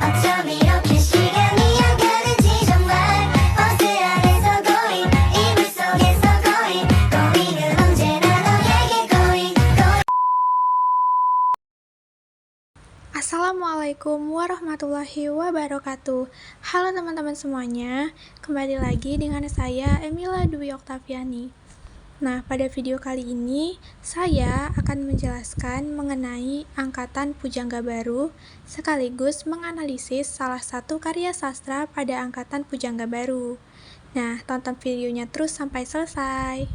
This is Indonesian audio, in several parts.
어쩜 이렇게 시간이 안 가는지 정말 버스 안에서 고인 이불 속에서 고인은 언제나 너에게 고인. Assalamualaikum warahmatullahi wabarakatuh. Halo teman-teman semuanya, kembali lagi dengan saya Emila Dwi Oktaviani. Nah, pada video kali ini saya akan menjelaskan mengenai angkatan pujangga baru sekaligus menganalisis salah satu karya sastra pada angkatan pujangga baru. Nah, tonton videonya terus sampai selesai.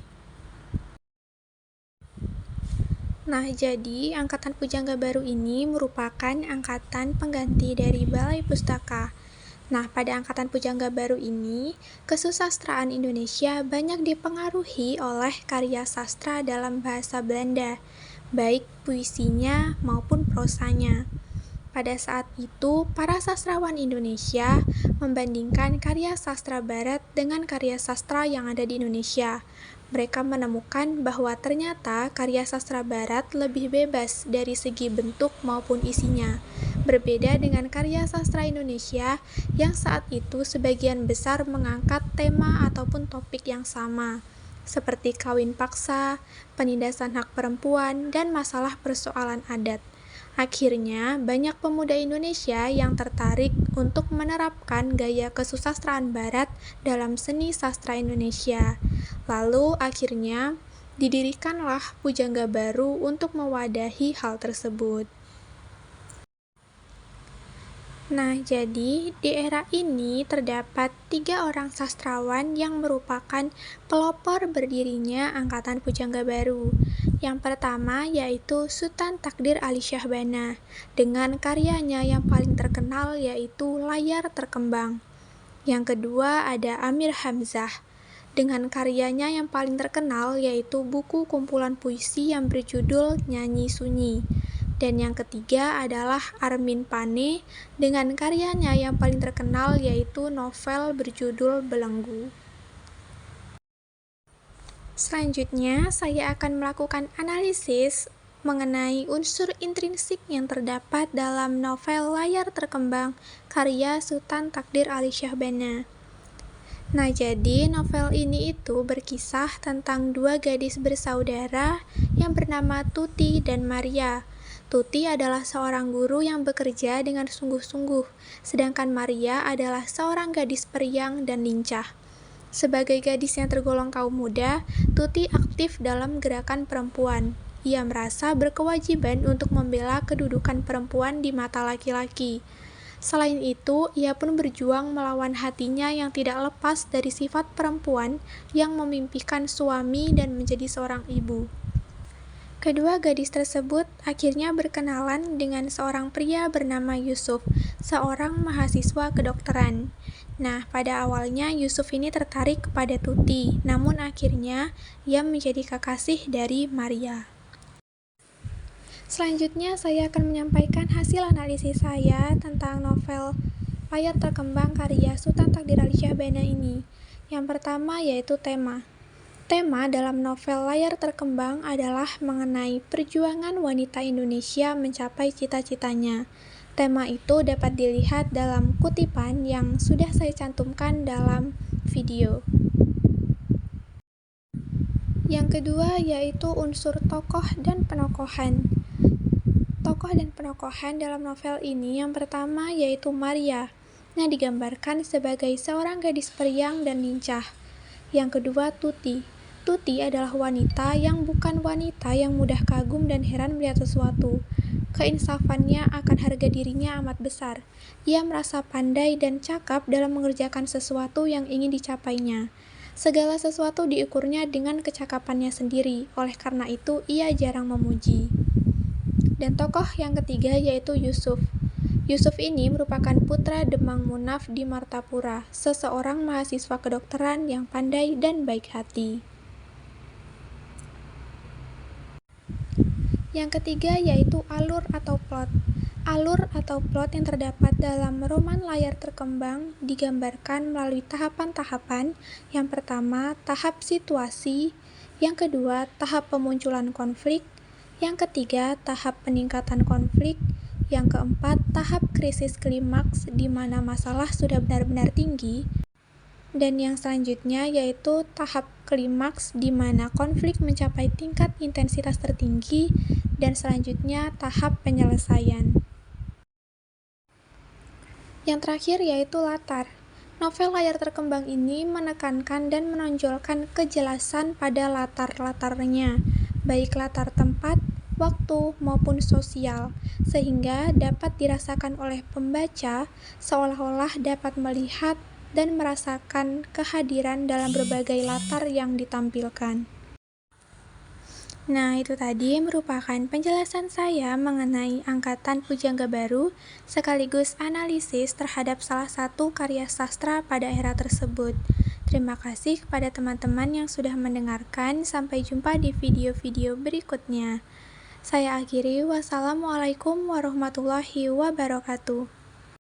Nah, jadi angkatan pujangga baru ini merupakan angkatan pengganti dari Balai Pustaka. Nah, pada angkatan pujangga baru ini, kesusastraan Indonesia banyak dipengaruhi oleh karya sastra dalam bahasa Belanda, baik puisinya maupun prosanya. Pada saat itu, para sastrawan Indonesia membandingkan karya sastra Barat dengan karya sastra yang ada di Indonesia. Mereka menemukan bahwa ternyata karya sastra Barat lebih bebas dari segi bentuk maupun isinya, berbeda dengan karya sastra Indonesia yang saat itu sebagian besar mengangkat tema ataupun topik yang sama, seperti kawin paksa, penindasan hak perempuan, dan masalah persoalan adat. Akhirnya, banyak pemuda Indonesia yang tertarik untuk menerapkan gaya kesusastraan Barat dalam seni sastra Indonesia. Lalu, akhirnya, didirikanlah pujangga baru untuk mewadahi hal tersebut. Nah, jadi di era ini terdapat 3 orang sastrawan yang merupakan pelopor berdirinya angkatan pujangga baru. Yang pertama yaitu Sutan Takdir Ali Syahbana, dengan karyanya yang paling terkenal yaitu Layar Terkembang. Yang kedua ada Amir Hamzah, dengan karyanya yang paling terkenal yaitu buku kumpulan puisi yang berjudul Nyanyi Sunyi. Dan yang ketiga adalah Armin Pane dengan karyanya yang paling terkenal yaitu novel berjudul Belenggu. Selanjutnya, saya akan melakukan analisis mengenai unsur intrinsik yang terdapat dalam novel Layar Terkembang karya Sutan Takdir Ali Syahbana. Nah, jadi novel ini itu berkisah tentang 2 gadis bersaudara yang bernama Tuti dan Maria. Tuti adalah seorang guru yang bekerja dengan sungguh-sungguh, sedangkan Maria adalah seorang gadis periang dan lincah. Sebagai gadis yang tergolong kaum muda, Tuti aktif dalam gerakan perempuan. Ia merasa berkewajiban untuk membela kedudukan perempuan di mata laki-laki. Selain itu, ia pun berjuang melawan hatinya yang tidak lepas dari sifat perempuan yang memimpikan suami dan menjadi seorang ibu. Kedua gadis tersebut akhirnya berkenalan dengan seorang pria bernama Yusuf, seorang mahasiswa kedokteran. Nah, pada awalnya Yusuf ini tertarik kepada Tuti, namun akhirnya ia menjadi kekasih dari Maria. Selanjutnya, saya akan menyampaikan hasil analisis saya tentang novel Layar Terkembang karya Sutan Takdir Ali Syahbana ini. Yang pertama yaitu tema. Tema dalam novel Layar Terkembang adalah mengenai perjuangan wanita Indonesia mencapai cita-citanya. Tema itu dapat dilihat dalam kutipan yang sudah saya cantumkan dalam video. Yang kedua yaitu unsur tokoh dan penokohan. Tokoh dan penokohan dalam novel ini yang pertama yaitu Maria, yang digambarkan sebagai seorang gadis periang dan lincah. Yang kedua Tuti. Tuti adalah wanita yang bukan wanita yang mudah kagum dan heran melihat sesuatu. Keinsafannya akan harga dirinya amat besar. Ia merasa pandai dan cakap dalam mengerjakan sesuatu yang ingin dicapainya. Segala sesuatu diukurnya dengan kecakapannya sendiri, oleh karena itu ia jarang memuji. Dan tokoh yang ketiga yaitu Yusuf. Yusuf ini merupakan putra Demang Munaf di Martapura, seseorang mahasiswa kedokteran yang pandai dan baik hati. Yang ketiga yaitu alur atau plot. Alur atau plot yang terdapat dalam roman Layar Terkembang digambarkan melalui tahapan-tahapan. Yang pertama, tahap situasi. Yang kedua, tahap pemunculan konflik. Yang ketiga, tahap peningkatan konflik. Yang keempat, tahap krisis klimaks di mana masalah sudah benar-benar tinggi. Dan yang selanjutnya yaitu tahap klimaks di mana konflik mencapai tingkat intensitas tertinggi. Dan selanjutnya tahap penyelesaian. Yang terakhir yaitu latar. Novel layar terkembang ini menekankan dan menonjolkan kejelasan pada latar-latarnya, baik latar tempat, waktu, maupun sosial, sehingga dapat dirasakan oleh pembaca seolah-olah dapat melihat dan merasakan kehadiran dalam berbagai latar yang ditampilkan. Nah, itu tadi merupakan penjelasan saya mengenai Angkatan Pujangga Baru sekaligus analisis terhadap salah satu karya sastra pada era tersebut. Terima kasih kepada teman-teman yang sudah mendengarkan. Sampai jumpa di video-video berikutnya. Saya akhiri. Wassalamualaikum warahmatullahi wabarakatuh.